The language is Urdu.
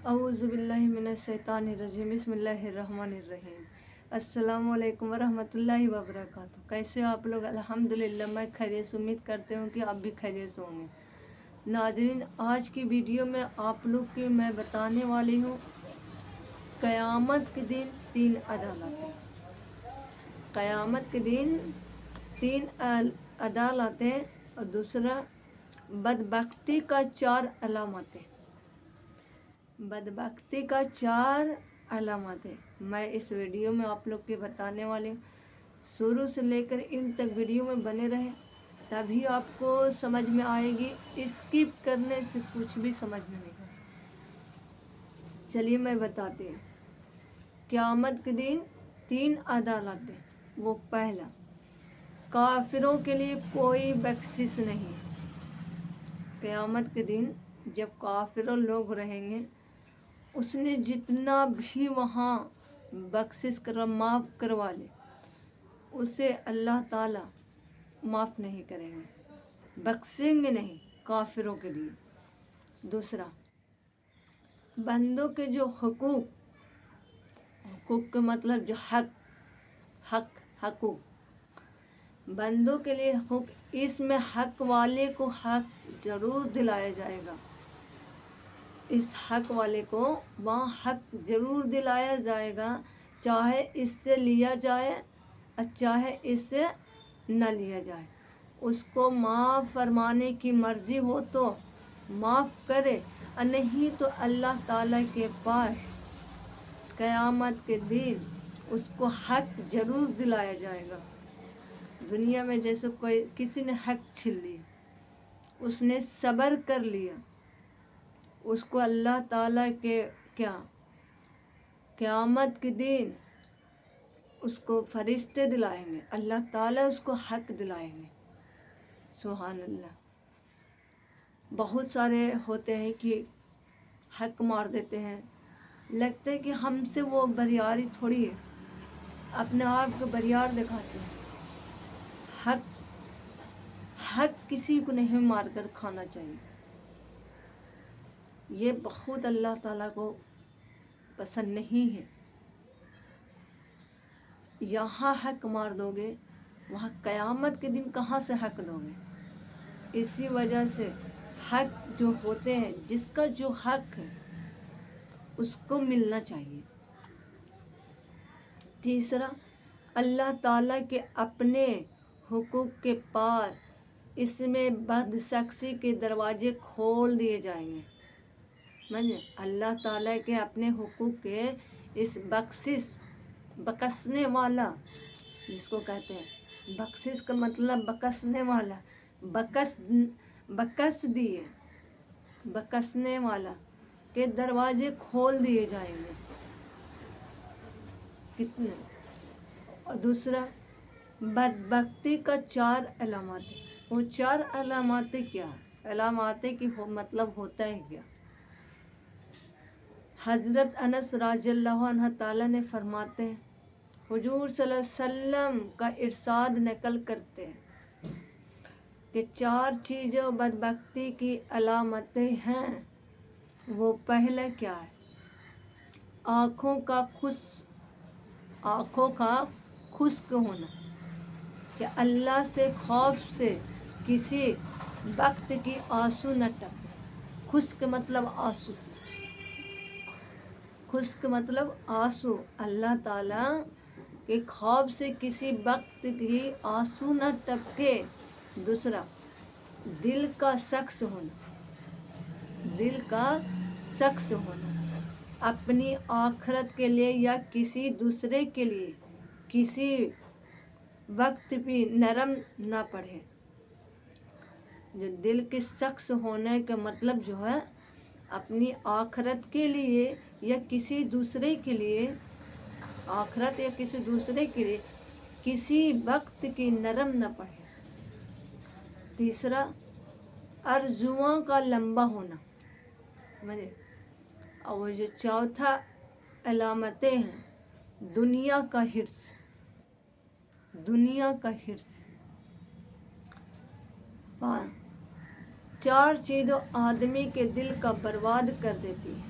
اعوذ باللہ من الشیطان الرجیم بسم اللہ الرحمن الرحیم السلام علیکم ورحمۃ اللہ وبرکاتہ۔ کیسے ہو آپ لوگ؟ الحمدللہ میں خیریت سے، امید کرتے ہوں کہ آپ بھی خیریت سے ہوں گے۔ ناظرین، آج کی ویڈیو میں آپ لوگ کی میں بتانے والی ہوں قیامت کے دن 3 عدالتیں۔ قیامت کے دن 3 عدالتیں اور دوسرا بدبختی کا 4 علامتیں۔ بدبختی کا 4 علامتیں میں اس ویڈیو میں آپ لوگ کے بتانے والی ہوں۔ شروع سے لے کر ان تک ویڈیو میں بنے رہیں، تبھی آپ کو سمجھ میں آئے گی۔ اسکپ کرنے سے کچھ بھی سمجھ میں نہیں آئے۔ چلیے میں بتاتی ہوں۔ قیامت کے دن 3 عدالتیں۔ وہ پہلا، کافروں کے لیے کوئی بخشش نہیں۔ قیامت کے دن جب کافروں لوگ رہیں گے، اس نے جتنا بھی وہاں بخشش معاف کروا لے، اسے اللہ تعالیٰ معاف نہیں کریں گے، بخشیں گے نہیں کافروں کے لیے۔ دوسرا، بندوں کے جو حقوق کا مطلب جو حقوق بندوں کے لیے حقوق، اس میں حق والے کو حق ضرور دلایا جائے گا۔ اس حق والے کو وہاں حق ضرور دلایا جائے گا، چاہے اس سے لیا جائے اور چاہے اس سے نہ لیا جائے۔ اس کو معاف فرمانے کی مرضی ہو تو معاف کرے، اور نہیں تو اللہ تعالیٰ کے پاس قیامت کے دن اس کو حق ضرور دلایا جائے گا۔ دنیا میں جیسے کسی نے حق چھین لیا، اس نے صبر کر لیا، اس کو اللہ تعالیٰ کے قیامت کے دن اس کو فرشتے دلائیں گے، اللہ تعالیٰ اس کو حق دلائیں گے۔ سبحان اللہ۔ بہت سارے ہوتے ہیں کہ حق مار دیتے ہیں، لگتا ہے کہ ہم سے وہ بریاری تھوڑی ہے، اپنے آپ کو بریار دکھاتے ہیں۔ حق کسی کو نہیں مار کر کھانا چاہیے، یہ بہت اللہ تعالیٰ کو پسند نہیں ہے۔ یہاں حق مار دو گے، وہاں قیامت کے دن کہاں سے حق دو گے؟ اسی وجہ سے حق جو ہوتے ہیں، جس کا جو حق ہے اس کو ملنا چاہیے۔ تیسرا، اللہ تعالیٰ کے اپنے حقوق کے پاس اس میں بدشخصی کے دروازے کھول دیے جائیں گے۔ اللہ تعالیٰ کے اپنے حقوق کے اس بخشنے والا، جس کو کہتے ہیں بخشش کا مطلب بخشنے والا، بخشنے والا کے دروازے کھول دیے جائیں گے۔ کتنے؟ اور دوسرا، بدبختی کا 4 علامتیں۔ وہ 4 علامتیں کیا ہیں؟ علامتیں کی مطلب ہوتا ہے کیا؟ حضرت انس رضی اللہ عنہ تعالیٰ نے فرماتے ہیں، حضور صلی اللہ علیہ وسلم کا ارشاد نقل کرتے ہیں کہ 4 چیزیں بدبختی کی علامتیں ہیں۔ وہ پہلا کیا ہے؟ آنکھوں کا خشک ہونا، کہ اللہ سے خوف سے کسی وقت کی آنسو نہ ٹپکے۔ خشک مطلب آنسو، خشک مطلب آنسو، اللہ تعالیٰ کے خوف سے کسی وقت کی آنسو نہ ٹپکے۔ دوسرا، دل کا سخت ہونا، اپنی آخرت کے لیے یا کسی دوسرے کے لیے کسی وقت بھی نرم نہ پڑے۔ جو دل کے سخت ہونے کا مطلب جو ہے، اپنی آخرت کے لیے یا کسی دوسرے کے لیے، آخرت یا کسی دوسرے کے لیے کسی وقت کی نرم نہ پڑے۔ تیسرا، آرزوؤں کا لمبا ہونا۔ اور جو چوتھا علامتیں ہیں، دنیا کا حرص۔ 4 چیزیں آدمی کے دل کا برباد کر دیتی ہیں۔